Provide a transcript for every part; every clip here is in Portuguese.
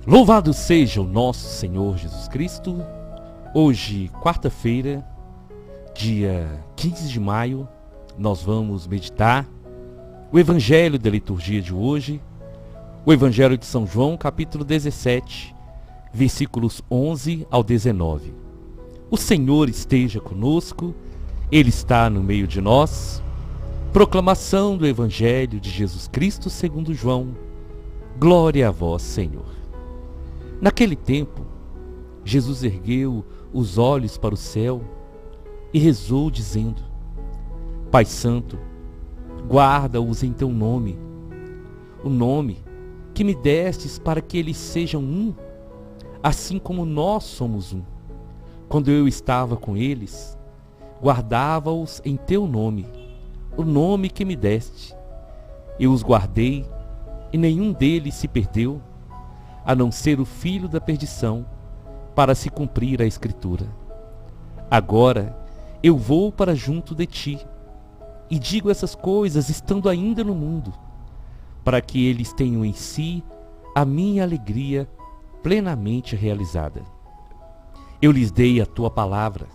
Louvado seja o nosso Senhor Jesus Cristo. Hoje, quarta-feira, dia 15 de maio, nós vamos meditar o Evangelho da liturgia de hoje, o Evangelho de São João, capítulo 17, versículos 11 ao 19. O Senhor esteja conosco, Ele está no meio de nós. Proclamação do Evangelho de Jesus Cristo segundo João. Glória a vós, Senhor. Naquele tempo, Jesus ergueu os olhos para o céu e rezou dizendo: Pai Santo, guarda-os em teu nome, o nome que me destes para que eles sejam um, assim como nós somos um. Quando eu estava com eles, guardava-os em teu nome, o nome que me deste. Eu os guardei e nenhum deles se perdeu, a não ser o filho da perdição, para se cumprir a Escritura. Agora eu vou para junto de ti, e digo essas coisas estando ainda no mundo, para que eles tenham em si a minha alegria plenamente realizada. Eu lhes dei a tua palavra,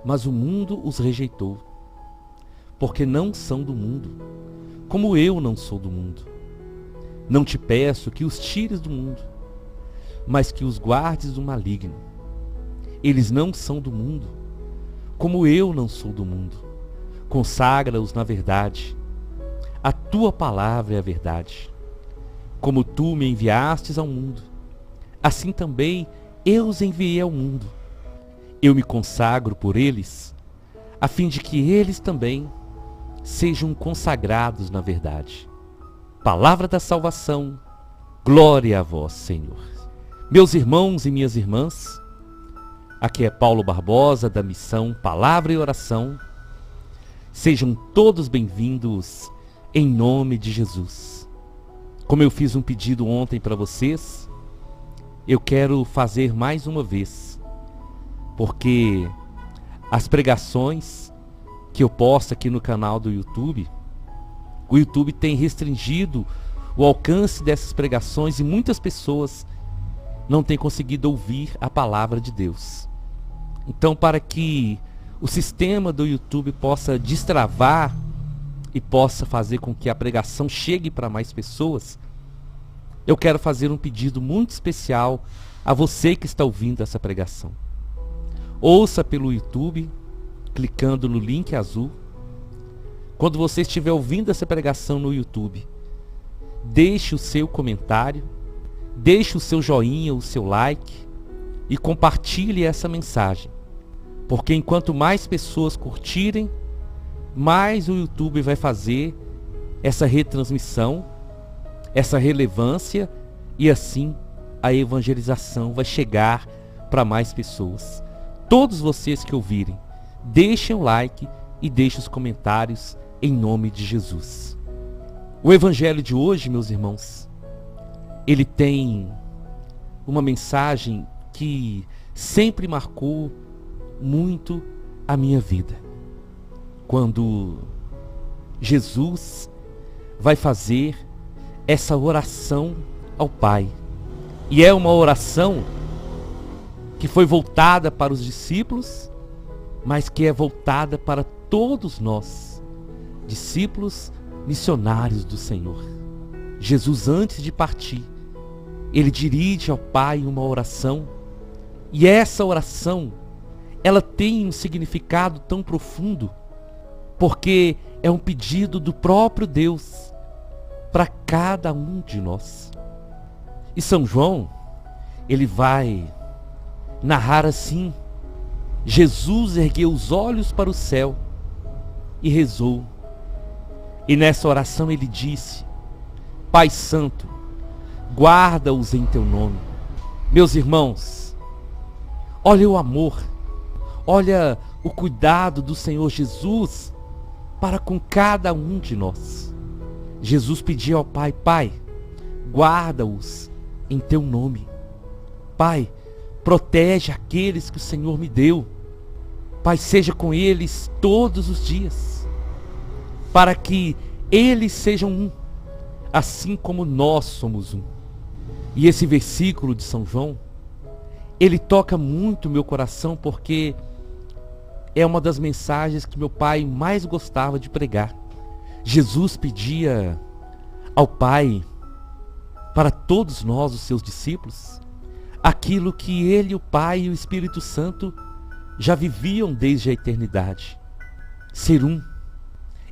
mas o mundo os rejeitou, porque não são do mundo, como eu não sou do mundo. Não te peço que os tires do mundo, mas que os guardes do maligno. Eles não são do mundo, como eu não sou do mundo. Consagra-os na verdade. A tua palavra é a verdade. Como tu me enviastes ao mundo, assim também eu os enviei ao mundo. Eu me consagro por eles, a fim de que eles também sejam consagrados na verdade. Palavra da salvação, glória a vós, Senhor. Meus irmãos e minhas irmãs, aqui é Paulo Barbosa da missão Palavra e Oração. Sejam todos bem-vindos em nome de Jesus. Como eu fiz um pedido ontem para vocês, eu quero fazer mais uma vez, porque as pregações que eu posto aqui no canal do YouTube, o YouTube tem restringido o alcance dessas pregações e muitas pessoas não têm conseguido ouvir a palavra de Deus. Então, para que o sistema do YouTube possa destravar e possa fazer com que a pregação chegue para mais pessoas, eu quero fazer um pedido muito especial a você que está ouvindo essa pregação. Ouça pelo YouTube, clicando no link azul. Quando você estiver ouvindo essa pregação no YouTube, deixe o seu comentário, deixe o seu joinha, o seu like e compartilhe essa mensagem. Porque enquanto mais pessoas curtirem, mais o YouTube vai fazer essa retransmissão, essa relevância, e assim a evangelização vai chegar para mais pessoas. Todos vocês que ouvirem, deixem o like e deixem os comentários em nome de Jesus. O Evangelho de hoje, meus irmãos, ele tem uma mensagem que sempre marcou muito a minha vida. Quando Jesus vai fazer essa oração ao Pai. E é uma oração que foi voltada para os discípulos, mas que é voltada para todos nós, discípulos missionários do Senhor. Jesus, antes de partir, ele dirige ao Pai uma oração, e essa oração, ela tem um significado tão profundo, porque é um pedido do próprio Deus para cada um de nós. E São João, ele vai narrar assim: Jesus ergueu os olhos para o céu e rezou. E nessa oração ele disse: Pai Santo, guarda-os em teu nome. Meus irmãos, olha o amor, olha o cuidado do Senhor Jesus para com cada um de nós. Jesus pediu ao Pai: Pai, guarda-os em teu nome. Pai, protege aqueles que o Senhor me deu. Pai, seja com eles todos os dias, para que eles sejam um, assim como nós somos um. E esse versículo de São João, ele toca muito meu coração, porque é uma das mensagens que meu pai mais gostava de pregar. Jesus pedia ao Pai, para todos nós, os seus discípulos, aquilo que ele, o Pai e o Espírito Santo já viviam desde a eternidade: ser um.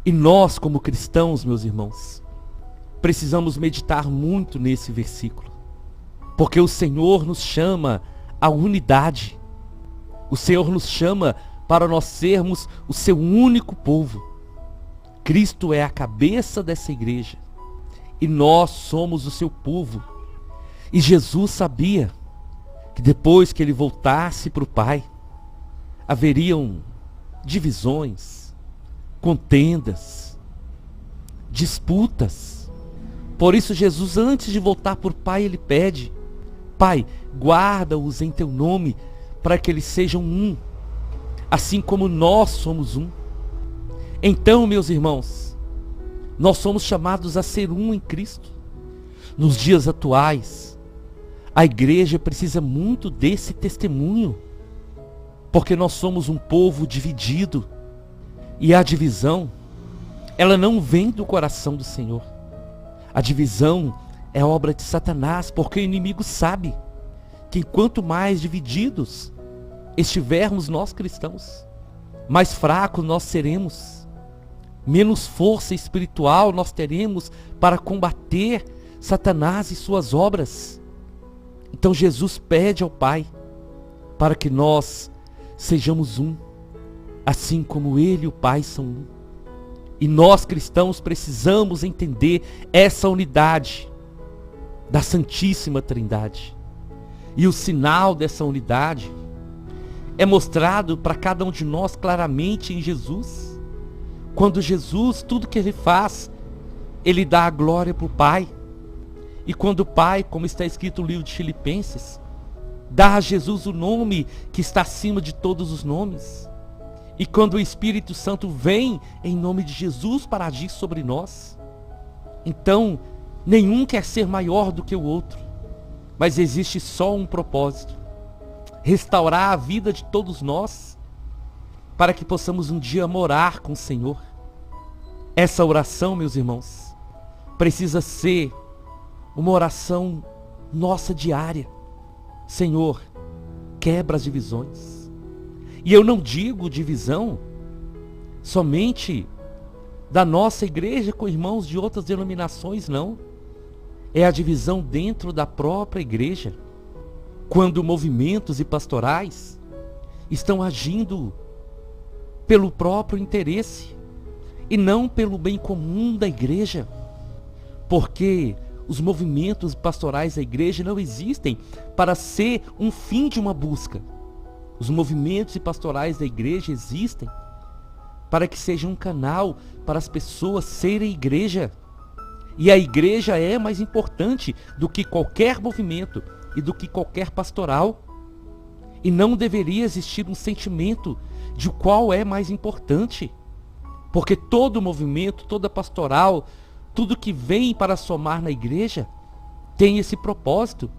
E nós, como cristãos, meus irmãos, precisamos meditar muito nesse versículo, porque o Senhor nos chama à unidade. O Senhor nos chama para nós sermos o seu único povo. Cristo é a cabeça dessa igreja e nós somos o seu povo. E Jesus sabia que depois que ele voltasse para o Pai, haveriam divisões, contendas, disputas. Por isso Jesus, antes de voltar para o Pai, ele pede: Pai, guarda-os em teu nome, para que eles sejam um, assim como nós somos um. Então, meus irmãos, nós somos chamados a ser um em Cristo. Nos dias atuais, a igreja precisa muito desse testemunho, porque nós somos um povo dividido, e a divisão, ela não vem do coração do Senhor. A divisão é obra de Satanás, porque o inimigo sabe que quanto mais divididos estivermos nós cristãos, mais fracos nós seremos, menos força espiritual nós teremos para combater Satanás e suas obras. Então Jesus pede ao Pai para que nós sejamos um, assim como Ele e o Pai são um. E nós cristãos precisamos entender essa unidade da Santíssima Trindade. E o sinal dessa unidade é mostrado para cada um de nós claramente em Jesus. Quando Jesus, tudo que ele faz, ele dá a glória para o Pai. E quando o Pai, como está escrito no livro de Filipenses, dá a Jesus o nome que está acima de todos os nomes. E quando o Espírito Santo vem em nome de Jesus para agir sobre nós, então nenhum quer ser maior do que o outro, mas existe só um propósito: restaurar a vida de todos nós, para que possamos um dia morar com o Senhor. Essa oração, meus irmãos, precisa ser uma oração nossa diária. Senhor, quebra as divisões. E eu não digo divisão somente da nossa igreja com irmãos de outras denominações, não. É a divisão dentro da própria igreja, quando movimentos e pastorais estão agindo pelo próprio interesse e não pelo bem comum da igreja. Porque os movimentos pastorais da igreja não existem para ser um fim de uma busca. Os movimentos e pastorais da igreja existem para que seja um canal para as pessoas serem igreja. E a igreja é mais importante do que qualquer movimento e do que qualquer pastoral. E não deveria existir um sentimento de qual é mais importante. Porque todo movimento, toda pastoral, tudo que vem para somar na igreja tem esse propósito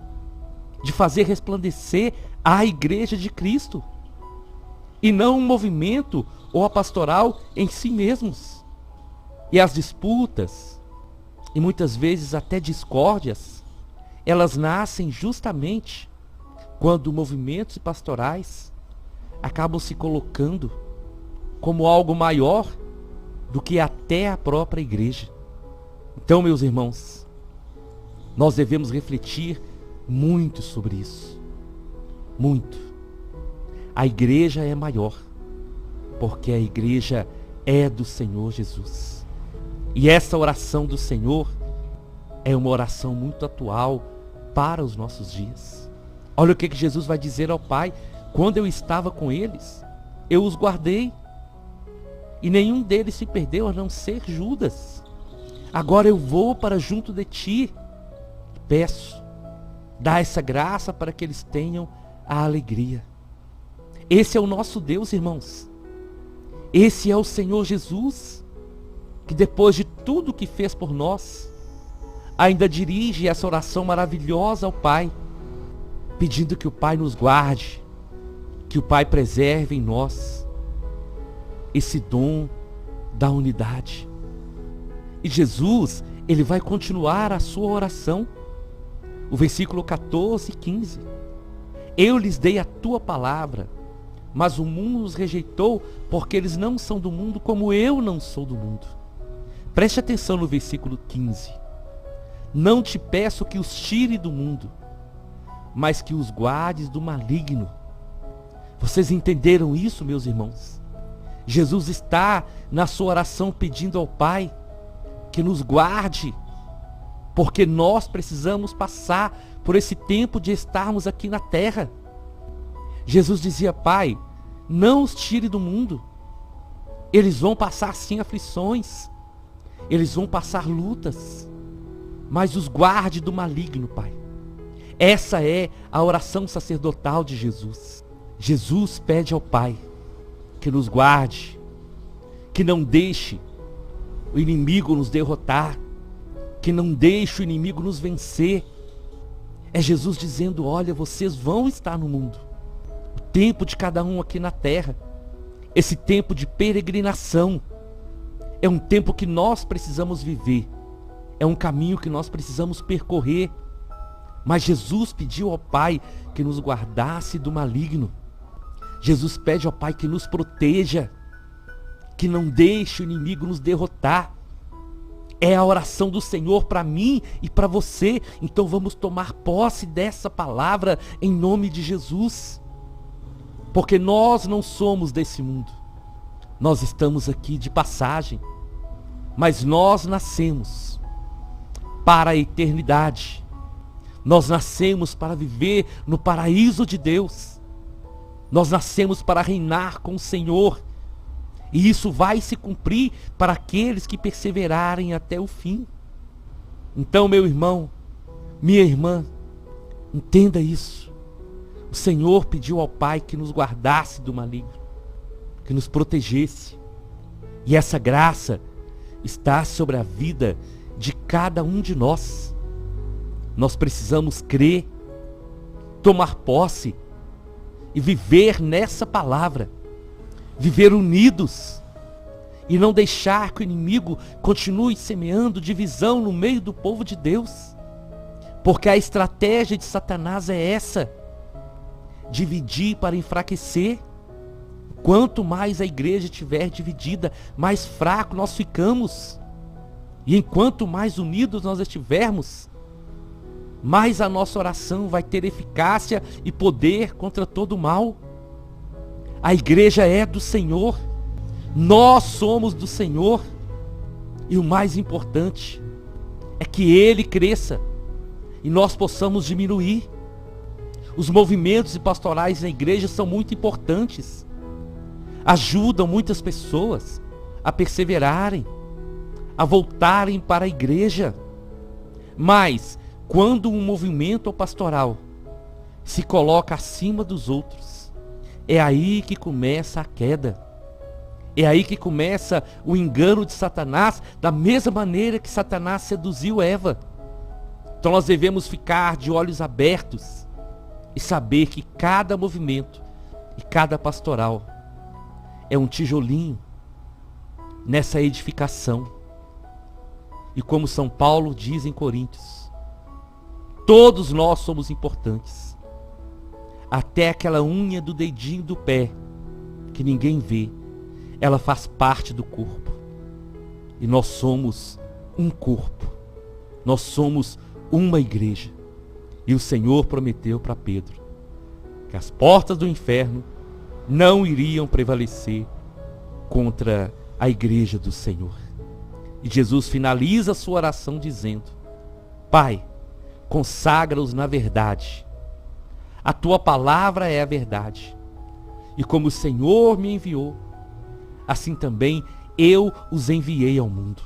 de fazer resplandecer a igreja de Cristo. E não um movimento ou a pastoral em si mesmos. E as disputas, e muitas vezes até discórdias, elas nascem justamente quando movimentos pastorais acabam se colocando como algo maior do que até a própria igreja. Então, meus irmãos, nós devemos refletir muito sobre isso. Muito. A igreja é maior, porque a igreja é do Senhor Jesus. E essa oração do Senhor é uma oração muito atual para os nossos dias. Olha o que Jesus vai dizer ao Pai: quando eu estava com eles, eu os guardei, e nenhum deles se perdeu, a não ser Judas. Agora eu vou para junto de ti, peço, dá essa graça para que eles tenham a alegria. Esse é o nosso Deus, irmãos. Esse é o Senhor Jesus, que depois de tudo que fez por nós, ainda dirige essa oração maravilhosa ao Pai, pedindo que o Pai nos guarde, que o Pai preserve em nós esse dom da unidade. E Jesus, ele vai continuar a sua oração. O versículo 14 e 15. Eu lhes dei a tua palavra, mas o mundo os rejeitou, porque eles não são do mundo, como eu não sou do mundo. Preste atenção no versículo 15. Não te peço que os tire do mundo, mas que os guardes do maligno. Vocês entenderam isso, meus irmãos? Jesus está na sua oração pedindo ao Pai que nos guarde, porque nós precisamos passar por esse tempo de estarmos aqui na terra. Jesus dizia: Pai, não os tire do mundo. Eles vão passar sim aflições, eles vão passar lutas, mas os guarde do maligno, Pai. Essa é a oração sacerdotal de Jesus. Jesus pede ao Pai que nos guarde, que não deixe o inimigo nos derrotar, que não deixe o inimigo nos vencer. É Jesus dizendo: olha, vocês vão estar no mundo. O tempo de cada um aqui na terra, esse tempo de peregrinação, é um tempo que nós precisamos viver, é um caminho que nós precisamos percorrer. Mas Jesus pediu ao Pai que nos guardasse do maligno. Jesus pede ao Pai que nos proteja, que não deixe o inimigo nos derrotar. É a oração do Senhor para mim e para você. Então vamos tomar posse dessa palavra em nome de Jesus. Porque nós não somos desse mundo. Nós estamos aqui de passagem. Mas nós nascemos para a eternidade. Nós nascemos para viver no paraíso de Deus. Nós nascemos para reinar com o Senhor. E isso vai se cumprir para aqueles que perseverarem até o fim. Então, meu irmão, minha irmã, entenda isso. O Senhor pediu ao Pai que nos guardasse do maligno, que nos protegesse. E essa graça está sobre a vida de cada um de nós. Nós precisamos crer, tomar posse e viver nessa palavra. Viver unidos e não deixar que o inimigo continue semeando divisão no meio do povo de Deus. Porque a estratégia de Satanás é essa: dividir para enfraquecer. Quanto mais a igreja estiver dividida, mais fraco nós ficamos. E enquanto mais unidos nós estivermos, mais a nossa oração vai ter eficácia e poder contra todo o mal. A igreja é do Senhor, nós somos do Senhor, e o mais importante é que Ele cresça e nós possamos diminuir. Os movimentos pastorais na igreja são muito importantes, ajudam muitas pessoas a perseverarem, a voltarem para a igreja. Mas quando um movimento pastoral se coloca acima dos outros, é aí que começa a queda. É aí que começa o engano de Satanás, da mesma maneira que Satanás seduziu Eva. Então nós devemos ficar de olhos abertos e saber que cada movimento e cada pastoral é um tijolinho nessa edificação. E como São Paulo diz em Coríntios, todos nós somos importantes. Até aquela unha do dedinho do pé, que ninguém vê, ela faz parte do corpo. E nós somos um corpo. Nós somos uma igreja. E o Senhor prometeu para Pedro que as portas do inferno não iriam prevalecer contra a igreja do Senhor. E Jesus finaliza a sua oração dizendo: Pai, consagra-os na verdade. A tua palavra é a verdade. E como o Senhor me enviou, assim também eu os enviei ao mundo.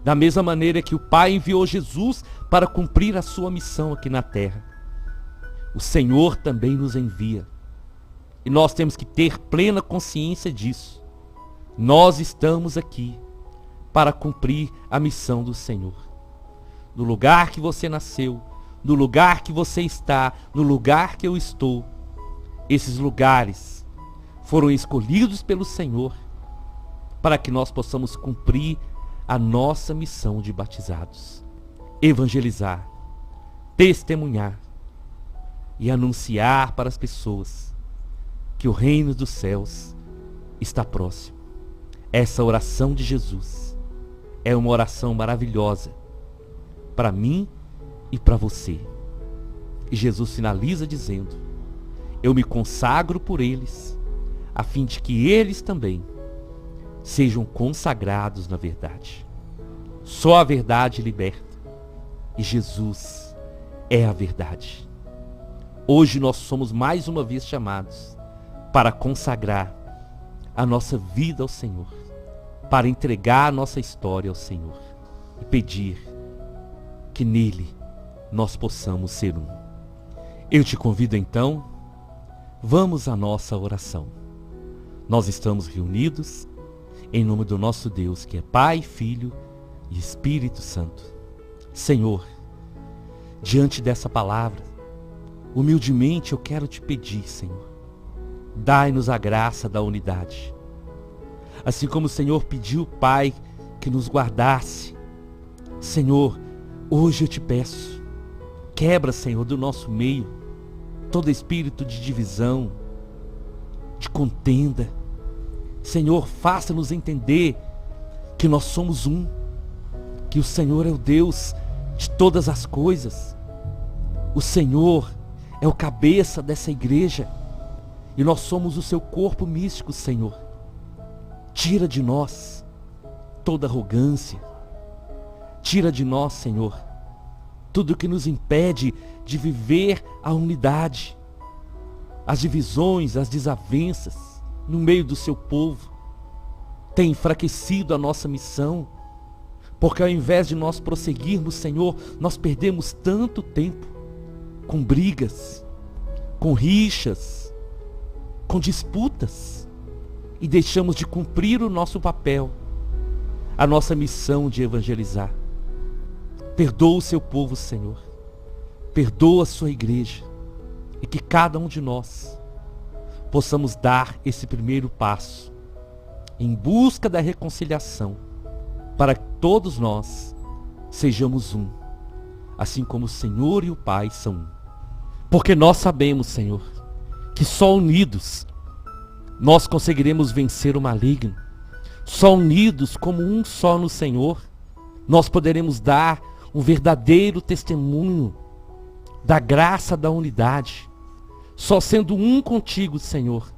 Da mesma maneira que o Pai enviou Jesus para cumprir a sua missão aqui na terra, o Senhor também nos envia. E nós temos que ter plena consciência disso. Nós estamos aqui para cumprir a missão do Senhor. no lugar que você nasceu, no lugar que você está, no lugar que eu estou. Esses lugares foram escolhidos pelo Senhor para que nós possamos cumprir a nossa missão de batizados. Evangelizar, testemunhar e anunciar para as pessoas que o reino dos céus está próximo. Essa oração de Jesus é uma oração maravilhosa para mim e para você. E Jesus finaliza dizendo: eu me consagro por eles, a fim de que eles também sejam consagrados na verdade. Só a verdade liberta, e Jesus é a verdade. Hoje nós somos mais uma vez chamados para consagrar a nossa vida ao Senhor, para entregar a nossa história ao Senhor e pedir que nele nós possamos ser um. Eu te convido então, vamos à nossa oração. Nós estamos reunidos em nome do nosso Deus, que é Pai, Filho e Espírito Santo. Senhor, diante dessa palavra, humildemente eu quero te pedir, Senhor, dai-nos a graça da unidade. Assim como o Senhor pediu, Pai, que nos guardasse, Senhor, hoje eu te peço, quebra, Senhor, do nosso meio todo espírito de divisão, de contenda. Senhor, faça-nos entender que nós somos um, que o Senhor é o Deus de todas as coisas. O Senhor é o cabeça dessa igreja e nós somos o seu corpo místico, Senhor. Tira de nós toda arrogância. Tira de nós, Senhor, tudo que nos impede de viver a unidade, as divisões, as desavenças no meio do seu povo. Tem enfraquecido a nossa missão, porque ao invés de nós prosseguirmos, Senhor, nós perdemos tanto tempo com brigas, com rixas, com disputas, e deixamos de cumprir o nosso papel, a nossa missão de evangelizar. Perdoa o seu povo, Senhor. Perdoa a sua igreja. E que cada um de nós possamos dar esse primeiro passo em busca da reconciliação, para que todos nós sejamos um, assim como o Senhor e o Pai são um. Porque nós sabemos, Senhor, que só unidos nós conseguiremos vencer o maligno. Só unidos como um só no Senhor, nós poderemos dar um verdadeiro testemunho da graça da unidade. Só sendo um contigo, Senhor,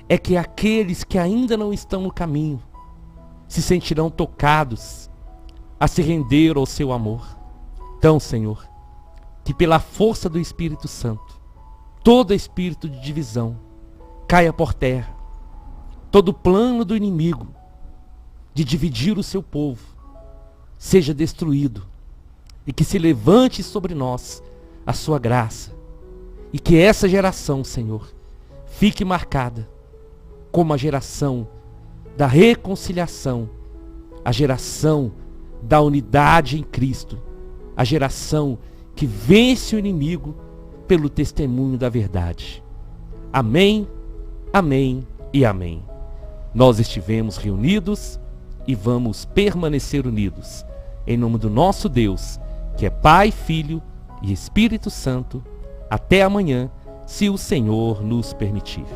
é que aqueles que ainda não estão no caminho se sentirão tocados a se render ao seu amor. Então, Senhor, que pela força do Espírito Santo, todo espírito de divisão caia por terra. Todo plano do inimigo de dividir o seu povo seja destruído, e que se levante sobre nós a sua graça, e que essa geração, Senhor, fique marcada como a geração da reconciliação, a geração da unidade em Cristo, a geração que vence o inimigo pelo testemunho da verdade. Amém, amém e amém. Nós estivemos reunidos e vamos permanecer unidos, em nome do nosso Deus, que é Pai, Filho e Espírito Santo. Até amanhã, se o Senhor nos permitir.